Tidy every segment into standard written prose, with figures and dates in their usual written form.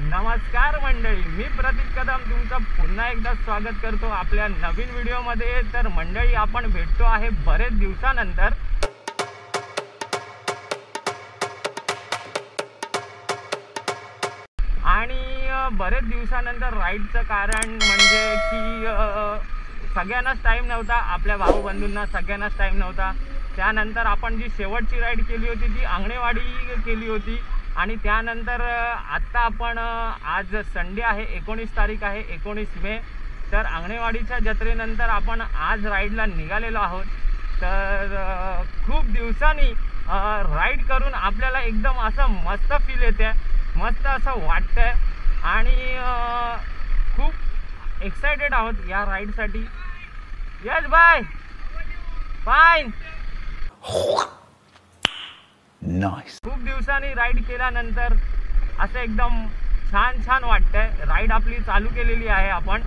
नमस्कार मंडळी, मी प्रतीक कदम तुमचं पुन्हा एकदा स्वागत करतो आपल्या नवीन व्हिडिओमध्ये। तर मंडळी, आपण भेटतो आहे बरेच दिवसानंतर आणि बरेच दिवसानंतर राईडचं कारण म्हणजे की सगळ्यांनाच टाईम नव्हता, आपल्या भाऊ बंधूंना सगळ्यांनाच टाईम नव्हता। त्यानंतर आपण जी शेवटची राईड केली होती ती आंगणेवाडी केली होती आणि त्यानंतर आत्ता आपण आज संडे आहे, 19 तारीख आहे, 19 मे। तर आंगणेवाडीच्या जत्रेनंतर आपण आज राईडला निघालेलो आहोत। तर खूप दिवसांनी राईड करून आपल्याला एकदम असं मस्त फील येते, मस्त असं वाटतंय आणि खूप एक्साइटेड आहोत या राईडसाठी। Yes bye, fine, nice. खूप दिवसांनी राईड केल्यानंतर असं एकदम छान छान वाटतंय। राईड आपली चालू केलेली आहे आपण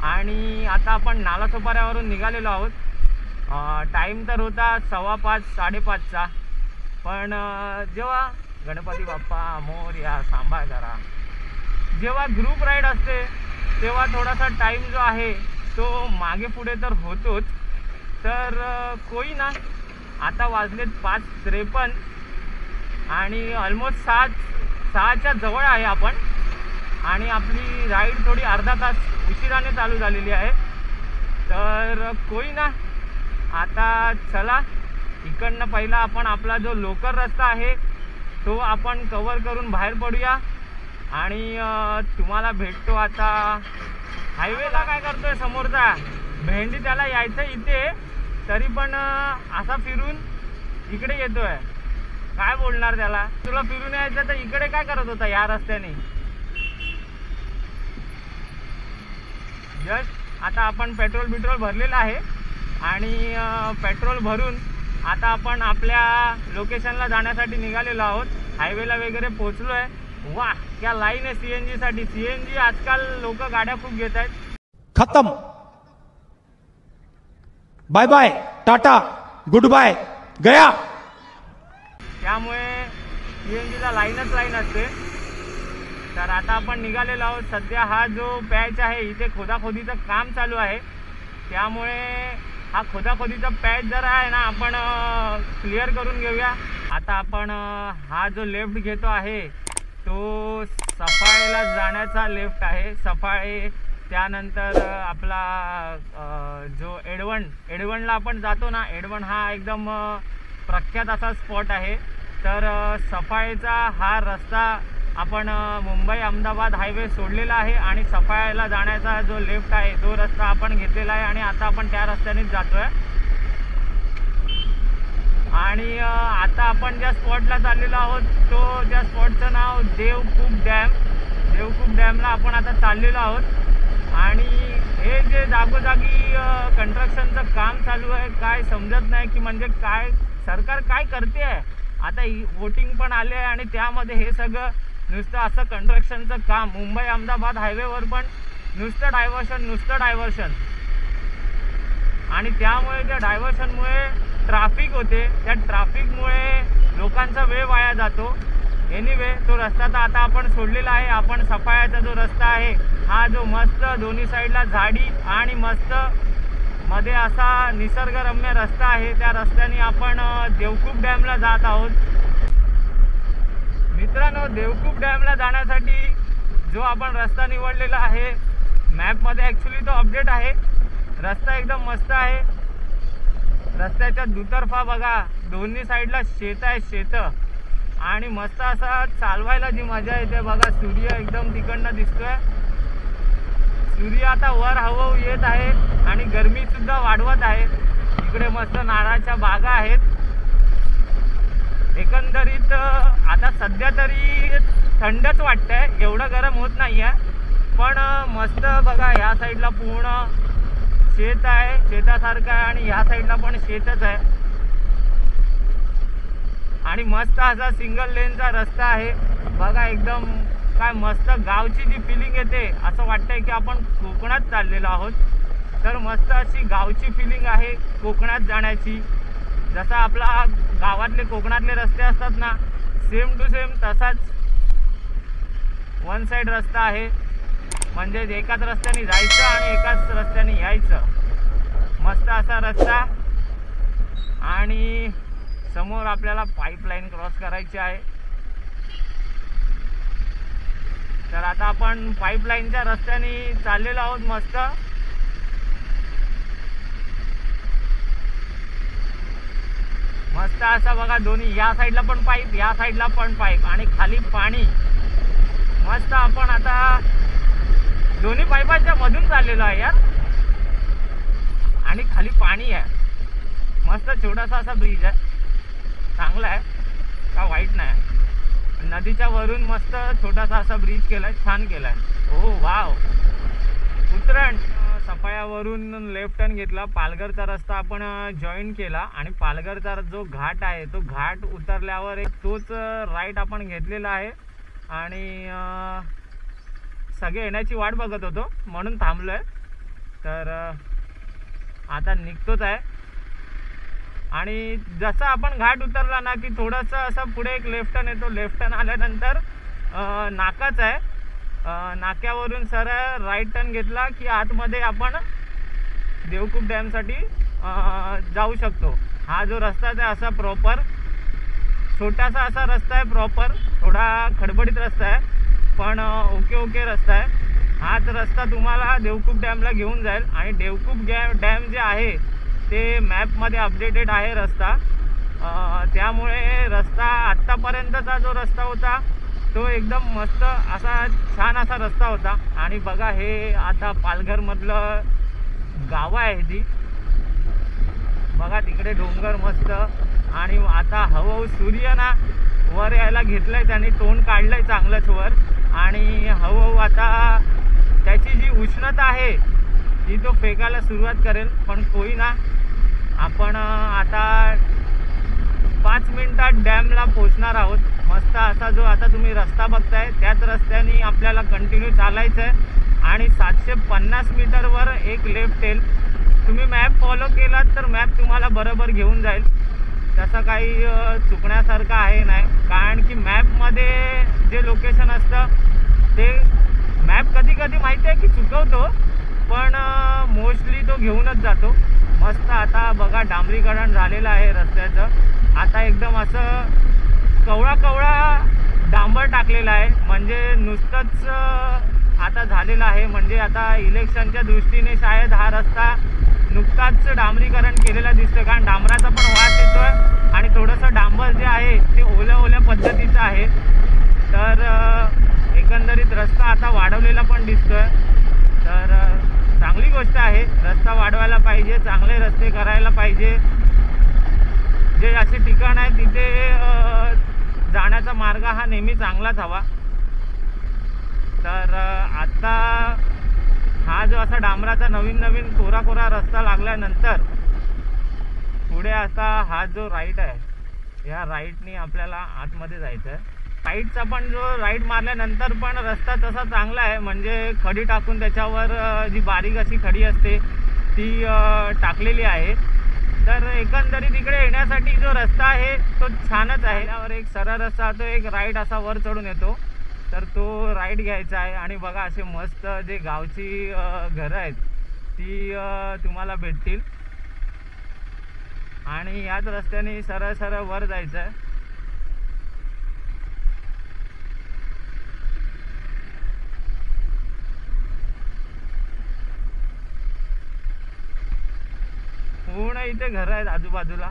आणि आता आपण नालासोपाऱ्यावरून निघालेलो आहोत। टाईम तर होता 5:15 5:30चा, पण जेव्हा गणपती बाप्पा मोरया सांभाळ करा, जेव्हा ग्रुप राईड असते तेव्हा थोडासा टाईम जो आहे तो मागे पुढे तर होतोच। तर कोई ना, आता वाजलेत 5:53 आणि ऑलमोस्ट 6च्या जवळ आहे आपण आणि आपली राईड थोडी अर्धा तास उशिराने चालू झालेली आहे। तर कोई ना, आता चला इकडनं पहिला आपण आपला जो लोकल रस्ता आहे तो आपण कव्हर करून बाहेर पडूया आणि तुम्हाला भेटतो आता हायवेला। काय करतोय समोरचा भेंडी, त्याला यायचं इथे तरी पण असा फिरून इकडे येतोय। काय बोलणार त्याला, तुला फिरून यायचं तर इकडे काय करत होता या रस्त्याने। जस्ट आता आपण पेट्रोल भरलेलं आहे आणि पेट्रोल भरून आता आपण आपल्या लोकेशनला जाण्यासाठी निघालेलो आहोत। हायवेला वगैरे पोहोचलो आहे। वाह, क्या लाईन आहे सीएनजी साठी। सीएनजी आजकाल लोक गाड्या खूप घेत आहेत। खत्म, bye bye, tata, goodbye, गया। त्यामुळे सीएनजीला लाईन असते। तर आता आपण निघालेलो आहोत। सध्या हा जो पॅच आहे इथे खोदाखोदीचं काम चालू आहे, त्यामुळे हा खोदाखोदीचा पॅच जरा आहे ना आपण क्लिअर करून घेऊया। आता आपण हा जो लेफ्ट घेतो आहे तो सफाळेला जाण्याचा लेफ्ट आहे। सफाळे, त्यानंतर आपला जो एडवणला आपण जातो ना, एडवण हा एकदम प्रख्यात असा स्पॉट आहे। तर सफाळेचा हा रस्ता आपण मुंबई अहमदाबाद हायवे सोडलेला आहे आणि सफाळेला जाण्याचा जो लेफ्ट आहे तो रस्ता आपण घेतलेला आहे आणि आता आपण त्या रस्त्यानेच जातोय। आणि आता आपण ज्या स्पॉटला चाललेलो आहोत तो त्या स्पॉटचं नाव देवकूप डॅमला आपण आता चाललेलो आहोत। आणि हे जे जागोजागी कंस्ट्रक्शनचं काम चालू आहे, काय समजत नाही की म्हणजे काय सरकार काय करते आहे। आता वोटिंग पण आले आहे आणि त्यामध्ये हे सगळं नुसतं असं कंस्ट्रक्शनचं काम, मुंबई अहमदाबाद हायवेवर पण नुसतं डायव्हर्शन आणि त्यामुळे त्या डायव्हर्शनमुळे ट्रॅफिक होते, त्या ट्रॅफिकमुळे लोकांचा वेळ वाया जातो। एनिवे, तो रस्ता तर आता आपण सोडलेला आहे। आपण सफाळ्याचा जो रस्ता आहे हा जो मस्त दोन्ही साईडला झाडी आणि मस्त मध्ये असा निसर्गरम्य रस्ता आहे, त्या रस्त्याने आपण देवकूप डॅमला जात आहोत। मित्रांनो, देवकूप डॅमला जाण्यासाठी जो आपण रस्ता निवडलेला आहे मॅपमध्ये, ॲक्च्युली तो अपडेट आहे। रस्ता एकदम मस्त आहे। रस्त्याच्या दुतर्फा बघा दोन्ही साईडला शेत आणि मस्त असा चालवायला जी मजा येते बघा। सूर्य एकदम तिकडनं दिसतोय, सूर्य आता वर हळूहळू येत आहे आणि गरमी सुद्धा वाढवत आहे। इकडे मस्त नारळाच्या बागा आहेत। एकंदरीत आता सध्या तरी थंडच वाटतंय, एवढं गरम होत नाही आहे, पण मस्त बघा ह्या साईडला पूर्ण शेत आहे, शेतासारखं आहे आणि ह्या साईडला पण शेतच आहे आणि मस्त असा सिंगल लेनचा रस्ता आहे बघा। एकदम काय मस्त गावची जी फिलिंग येते, असं वाटतंय की आपण कोकणात चाललेलो आहोत। तर मस्त अशी गावची फिलिंग आहे कोकणात जाण्याची। जसा आपला गावातले कोकणातले रस्ते असतात ना, सेम टू सेम तसाच वन साइड रस्ता आहे, म्हणजे एकाच रस्त्याने जायचं आणि एकाच रस्त्याने यायचं. मस्त असा रस्ता. आणि समोर आपल्याला पाईपलाईन क्रॉस करायची आहे. तर आता आपण पाईपलाईनच्या रस्त्याने चाललेलो आहोत. मस्त मस्त असा बघा, दोन्ही या साईडला पण पाईप, या साईडला पण पाईप आणि खाली पाणी. मस्त आपण आता दोन्ही पाईपाच्या मधून चाललेलो आहे यार. आणि खाली पाणी आहे. मस्त छोटासा असा ब्रिज आहे, चांगला आहे का वाईट नाही. नदीच्या वरून मस्त छोटासा असा ब्रिज केलाय, छान केलाय. ओ वाव. उतरण सफायावरून लेफ्ट टर्न घेतला, पालघरचा रस्ता आपण जॉईन केला आणि पालघरचा जो घाट आहे तो घाट उतरल्यावर तोच राईट आपण घेतलेला आहे. आणि सगळे येण्याची वाट बघत होतो म्हणून थांबलोय. तर आता निघतोच आहे. आणि जसं आपण घाट उतरला ना की थोडंसं असं पुढे एक लेफ्ट टर्न येतो. लेफ्ट टर्न आल्यानंतर नाकाच आहे. नाक्यावरून सरळ राईट टर्न घेतला की आतमध्ये आपण देवकूप डॅमसाठी जाऊ शकतो. हा जो रस्ता आहे असा प्रॉपर छोटासा असा रस्ता आहे. प्रॉपर थोडा खडबडीत रस्ता आहे पण ओके रस्ता आहे. हाच रस्ता तुम्हाला देवकूप डॅमला घेऊन जाईल. आणि देवकूप डॅम जे आहे ते मॅपमध्ये अपडेटेड आहे रस्ता. त्यामुळे रस्ता आत्तापर्यंतचा जो रस्ता होता तो एकदम मस्त असा छान असा रस्ता होता. आणि बघा हे आता पालघरमधलं गाव आहे ती. बघा तिकडे डोंगर मस्त. आणि आता हळूहळू सूर्य ना वर यायला घेतलंय, त्याने तोंड काढलंय चांगलंच वर. आणि हळूहळू आता त्याची जी उष्णता आहे ती तो फेकायला सुरुवात करेल. पण कोई ना, आपण आता 5 मिनिटात डॅमला पोहोचणार आहोत. मस्त असा जो आता तुम्ही रस्ता बघताय त्याच रस्त्याने आपल्याला कंटिन्यू चालायचं आहे. आणि 750 मीटरवर एक लेफ्ट येईल. तुम्ही मॅप फॉलो केलात तर मॅप तुम्हाला बरोबर घेऊन जाईल. तसं काही चुकण्यासारखं आहे नाही, कारण की मॅपमध्ये जे लोकेशन असतं ते मॅप कधी कधी माहिती आहे की चुकवतो पण मोस्टली तो घेऊनच जातो. मस्त आता बघा डांबरीकरण झालेलं आहे रस्त्याचं. आता एकदम असं कवळा डांबर टाकलेला आहे, म्हणजे नुसतंच आता झालेलं आहे. म्हणजे आता इलेक्शनच्या दृष्टीने शायद हा रस्ता नुकताच डांबरीकरण केलेला दिसतोय, कारण डांबराचा पण वास येतोय आणि थोडंसं डांबर जे आहे ते ओल्या पद्धतीचं आहे. तर एकंदरीत रस्ता आता वाढवलेला पण दिसतोय. तर चांगली गोष्ट आहे, रस्ता वाढवायला पाहिजे, चांगले रस्ते करायला पाहिजे. जे असे ठिकाण आहे तिथे जाण्याचा मार्ग हा नेहमी चांगलाच हवा. तर आता हा जो असा डांबराचा नवीन कोरा रस्ता लागल्यानंतर पुढे असा हा जो राईट आहे या राईटनी आपल्याला आतमध्ये जायचं आहे. राईटचा पण जो राईट मारल्यानंतर पण रस्ता तसा चांगला आहे, म्हणजे खडी टाकून त्याच्यावर जी बारीक अशी खडी असते ती टाकलेली आहे. तर एकंदरीत इकडे येण्यासाठी जो रस्ता आहे तो छानच आहे. त्यावर एक सरळ रस्ता तो एक राईट असा वर चढून येतो, तर तो राईट घ्यायचा आहे. आणि बघा असे मस्त जे गावची घरं आहेत ती तुम्हाला भेटतील. आणि याच रस्त्याने सरळ वर जायचं आहे. पूर्ण इथे घर आहेत आजूबाजूला.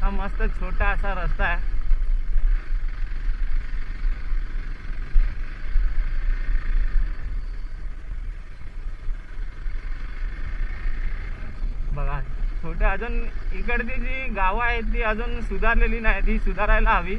हा मस्त छोटा असा रस्ता आहे. बघा छोटे अजून इकडची जी गावं आहेत ती अजून सुधारलेली नाही, ती सुधारायला हवी.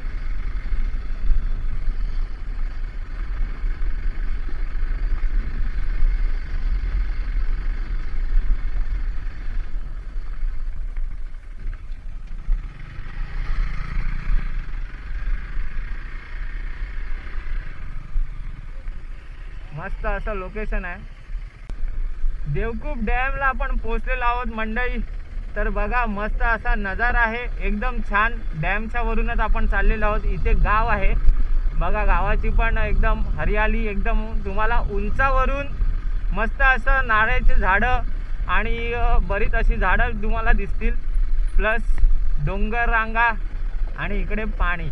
मस्त असं लोकेशन आहे. देवकूप डॅमला आपण पोहोचलेलो आहोत मंडळी. तर बघा मस्त असा नजारा आहे, एकदम छान. डॅमच्या वरूनच आपण चाललेलो आहोत. इथे गाव आहे बघा, गावाची पण एकदम हरियाली, एकदम तुम्हाला उंचावरून मस्त असं नारळाची झाडं आणि बरीच अशी झाडं तुम्हाला दिसतील, प्लस डोंगर रांगा आणि इकडे पाणी.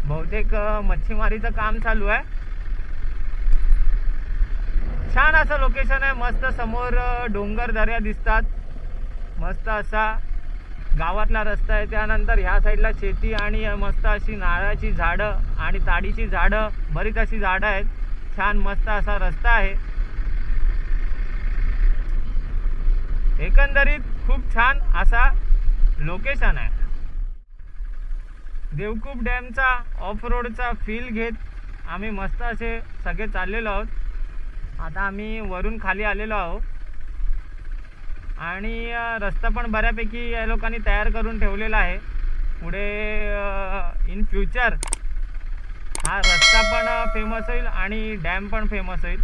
बहुतेक मच्छीमारीचं काम चालू आहे. छान असं लोकेशन आहे, मस्त. समोर डोंगर दऱ्या दिसतात, मस्त असा गावातला रस्ता आहे. त्यानंतर ह्या साईडला शेती आणि मस्त अशी नारळाची झाडं आणि ताडीची झाडं, बरीच अशी झाडं आहेत. छान मस्त असा रस्ता आहे. एकंदरीत खूप छान असा लोकेशन आहे. देवकूप डॅमचा ऑफ रोडचा फील घेत आम्ही मस्त असे सगळे चाललेलो आहोत. आता आम्ही वरून खाली आलेलो आहोत आणि रस्ता पण बऱ्यापैकी या लोकांनी तयार करून ठेवलेला आहे. पुढे इन फ्युचर हा रस्ता पण फेमस होईल आणि डॅम पण फेमस होईल.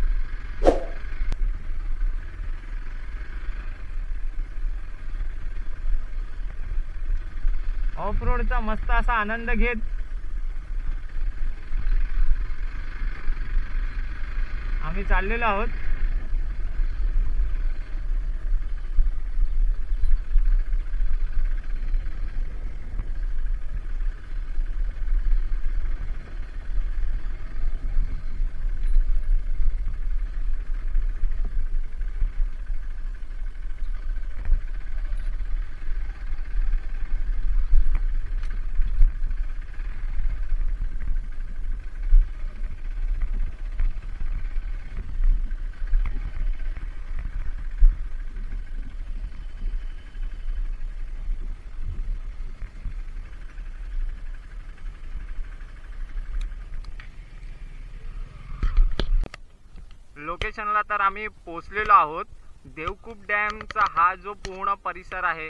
ऑफ रोडचा मस्त असा आनंद घेत आम्ही चाललेलो आहोत. लोकेशनला तर आम्ही पोचलेलो आहोत. देवकूप डॅमचा हा जो पूर्ण परिसर आहे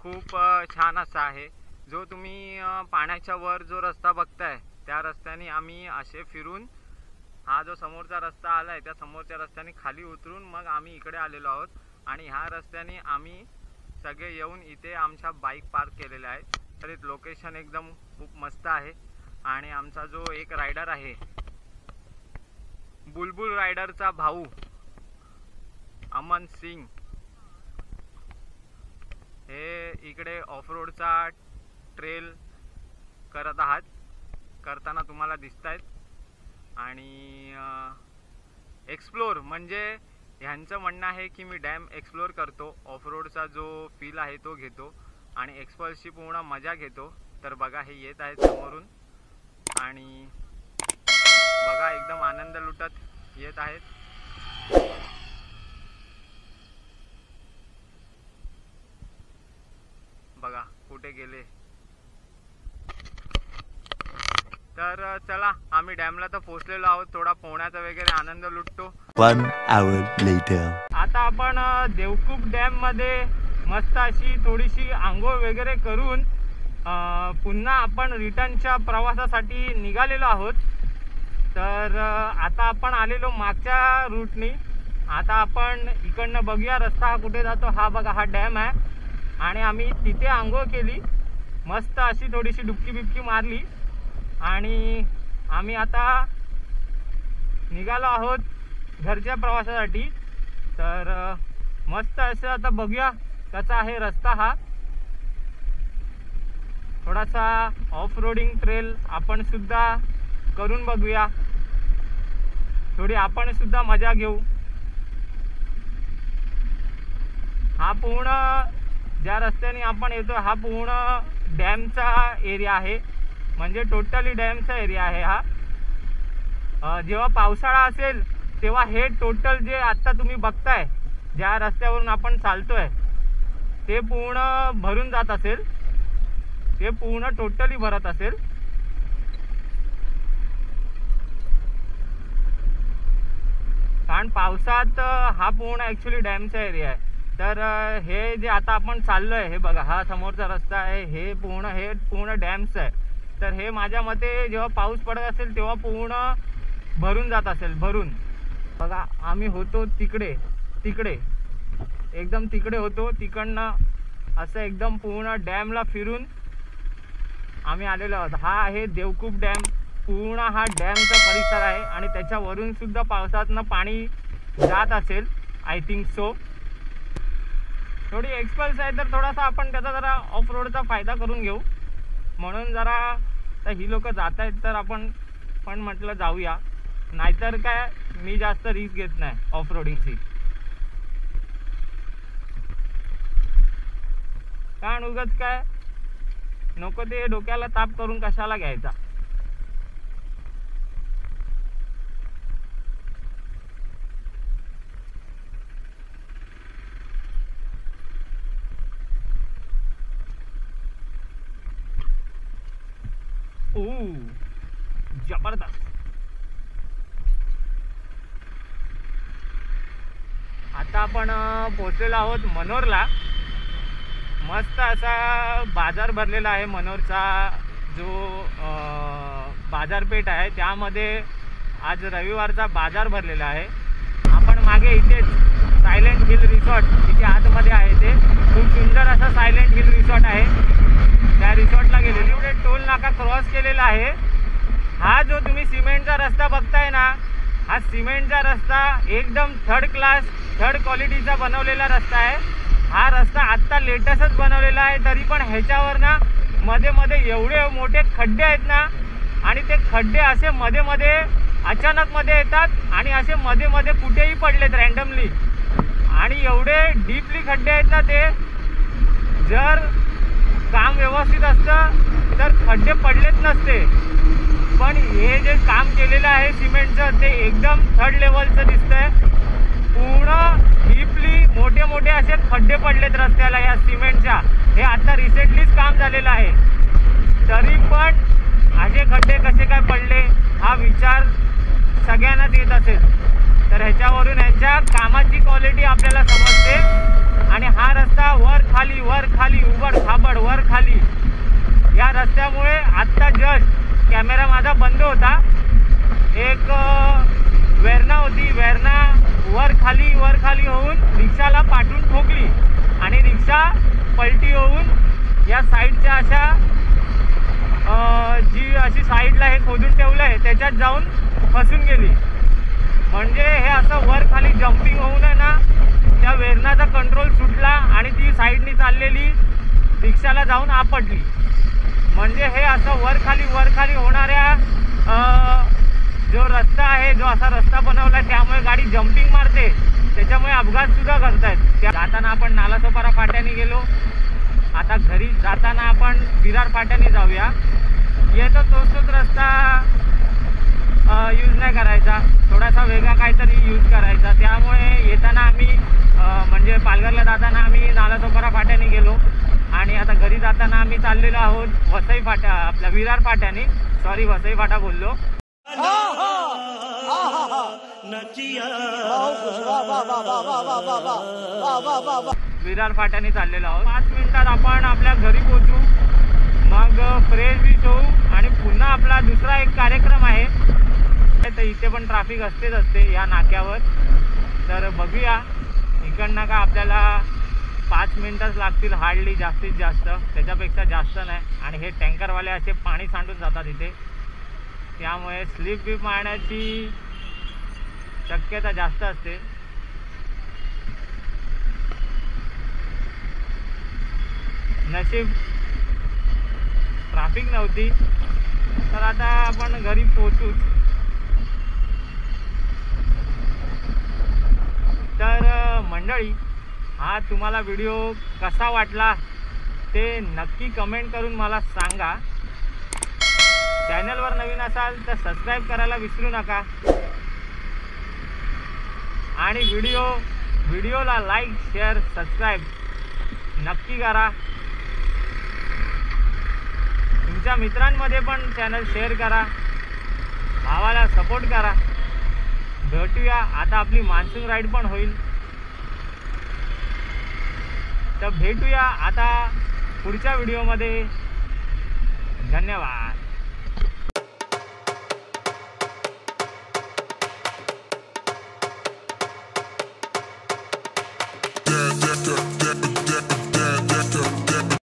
खूप छान असा आहे. जो तुम्ही पाण्याच्या वर जो रस्ता बघताय त्या रस्त्याने आम्ही असे फिरून हा जो समोरचा रस्ता आलाय त्या समोरच्या रस्त्याने खाली उतरून मग आम्ही इकडे आलेलो आहोत. आणि ह्या रस्त्याने आम्ही सगळे येऊन इथे आमच्या बाईक पार्क केलेल्या आहेत. तर लोकेशन एकदम खूप मस्त आहे. आणि आमचा जो एक रायडर आहे बुलबुल रायडरचा भाऊ अमन सिंग, हे इकडे ऑफ रोडचा ट्रेल करताना तुम्हाला दिसत आहेत. आणि एक्सप्लोर म्हणजे ह्यांचं म्हणणं आहे की मी डॅम एक्सप्लोर करतो, ऑफ रोडचा जो फील आहे तो घेतो आणि एक्सप्लोरची पूर्ण मजा घेतो. तर बघा हे येत आहेत समोरून आणि बघा एकदम आनंद लुटत येत आहेत. बघा कुठे गेले. तर चला आम्ही डॅमला तर पोहोचलेलो आहोत. थोडा पोहण्याचा वगैरे आनंद लुटतो. 1 hour later. आता आपण देवकूप डॅम मध्ये मस्त अशी थोडीशी आंघोळ वगैरे करून पुन्हा आपण रिटर्नच्या प्रवासासाठी निघालेलो आहोत. तर आता आपण आलेलो मागच्या रूटनी. आता आपण इकडनं बघूया रस्ता हा कुठे जातो. हा बघा हा डॅम आहे आणि आम्ही तिथे आंघोळ केली, मस्त अशी थोडीशी डुबकी बिबकी मारली आणि आम्ही आता निघालो आहोत घरच्या प्रवासासाठी. तर मस्त असं आता बघूया कसा आहे रस्ता हा. थोडासा ऑफ रोडिंग ट्रेल आपण सुद्धा करून बघूया, थोडी आपण सुद्धा मजा घेऊ. हा पूर्ण ज्या रस्त्याने आपण येतो हा पूर्ण डॅमचा एरिया आहे, म्हणजे टोटली डॅमचा एरिया आहे हा. जेव्हा पावसाळा असेल तेव्हा हे टोटल जे आता तुम्ही बघताय ज्या रस्त्यावरून आपण चालतोय ते पूर्ण भरून जात असेल, ते पूर्ण टोटली भरत असेल. कारण पावसात हा पूर्ण ॲक्च्युली डॅमचा एरिया आहे. तर हे जे आता आपण चाललोय हे बघा हा समोरचा रस्ता आहे, हे पूर्ण डॅमचं आहे. तर हे माझ्या मते जेव्हा पाऊस पडत असेल तेव्हा पूर्ण भरून जात असेल, भरून. बघा आम्ही होतो तिकडे एकदम तिकडे होतो, तिकडनं असं एकदम पूर्ण डॅमला फिरून आम्ही आलेलो आहोत. हा आहे देवकूप डॅम. पूर्ण हा डॅमचा परिसर आहे आणि त्याच्यावरून सुद्धा पावसातनं पाणी जात असेल, आय थिंक सो. थोडी एक्सपल्स आहे तर थोडासा आपण त्याचा जरा ऑफ रोडचा फायदा करून घेऊ म्हणून जरा ही लोक जात आहेत तर आपण पण म्हटलं जाऊया. नाहीतर काय मी जास्त रिस्क घेत नाही ऑफ रोडिंगची, कारण उगाच काय नको ते डोक्याला ताप करून कशाला घ्यायचा. जबरदस्त. आता आपण पोहोचलेलो आहोत मनोरला. मस्त असा बाजार भरलेला आहे मनोरचा, जो बाजारपेठ आहे त्यामध्ये आज रविवारचा बाजार भरलेला आहे. आपण मागे इथेच सायलेंट हिल रिसॉर्ट इथे आतमध्ये आहे, ते खूप सुंदर असा सायलेंट हिल रिसॉर्ट आहे. त्या रिसॉर्टला गेलेलो. एवढे टोल नाका क्रॉस केलेला आहे. हा जो तुम्ही सिमेंटचा रस्ता बघताय ना, हा सिमेंटचा रस्ता एकदम थर्ड क्लास थर्ड क्वालिटीचा बनवलेला रस्ता आहे. हा रस्ता आत्ता लेटेस्टच बनवलेला आहे, तरी पण ह्याच्यावर ना मध्ये मध्ये एवढे मोठे खड्डे आहेत ना, आणि ते खड्डे असे मध्ये मध्ये अचानक मध्ये येतात आणि असे मध्ये मध्ये कुठेही पडलेत रँडमली, आणि एवढे डीपली खड्डे आहेत ना, ते जर काम व्यवस्थित असतं तर खड्डे पडलेच नसते. पण हे जे काम केलेलं आहे सिमेंटचं ते एकदम थर्ड लेवलचं दिसतंय. पूर्ण डीपली मोठे मोठे असे खड्डे पडलेत रस्त्याला या सिमेंटच्या. हे आता रिसेंटलीच काम झालेलं आहे, तरी पण असे खड्डे कसे काय पडले हा विचार सगळ्यांनाच येत असेल. तर ह्याच्यावरून यांच्या कामाची क्वालिटी आपल्याला समजते. आणि हा रस्ता वर खाली उबड खाबड वर खाली, या रस्त्यामुळे आत्ता जस्ट कॅमेरा माझा बंद होता. एक वेरणा होती, वेरणा वर खाली होऊन रिक्षाला पाठवून ठोकली आणि रिक्षा पलटी होऊन या साईडच्या अशा जी अशी साईडला हे खोदून ठेवलं आहे त्याच्यात जाऊन फसून गेली. म्हणजे हे असं वर खाली जम्पिंग होऊन आहे ना, त्या वेरणाचा कंट्रोल सुटला आणि ती साईडनी चाललेली रिक्षाला जाऊन आपटली. म्हणजे हे असं वर खाली होणाऱ्या जो रस्ता आहे, जो असा रस्ता बनवला त्यामुळे गाडी जम्पिंग मारते, त्याच्यामुळे अपघात सुद्धा करतायत. जाताना आपण नालासोपारा फाट्याने गेलो. आता घरी जाताना आपण विरार फाट्याने जाऊया. येतो तोच रस्ता यूज नाही करायचा, थोडासा वेगळा काहीतरी यूज करायचा. त्यामुळे येताना आम्ही म्हणजे पालघरला जाताना आम्ही नालासोपारा फाट्याने गेलो आणि आता घरी जाताना आम्ही चाललेलो आहोत वसई फाट्या, आपल्या विरार फाट्याने. सॉरी, वसई फाटा बोललो. विरार फाट्याने चाललेलो आहोत. 5 मिनिटात आपण आपल्या घरी पोहोचू, मग फ्रेश बीच होऊ आणि पुन्हा आपला दुसरा एक कार्यक्रम आहे. तर इथे पण ट्रॅफिक असते या नाक्यावर. तर बघूया, इकडनं का आपल्याला 5 मिनिटच लागतील हार्डली, जास्तीत जास्त, त्याच्यापेक्षा जास्त नाही. आणि हे टँकरवाले असे पाणी सांडून जातात इथे, त्यामुळे स्लिप बीप मारण्याची शक्यता जास्त असते. नशीब ट्रॅफिक नव्हती, तर आता आपण घरी पोहोचूच. तर मंडळी, हा तुम्हाला व्हिडिओ कसा वाटला ते नक्की कमेंट करून मला सांगा. चॅनलवर नवीन असाल तर सबस्क्राईब करायला विसरू नका आणि व्हिडिओला लाईक शेअर सबस्क्राईब नक्की करा. तुमच्या मित्रांमध्ये पण चॅनल शेअर करा, भावाला सपोर्ट करा. भेटूया, आता आपली मान्सून राईड पण होईल. तर भेटूया आता पुढच्या व्हिडिओमध्ये. धन्यवाद.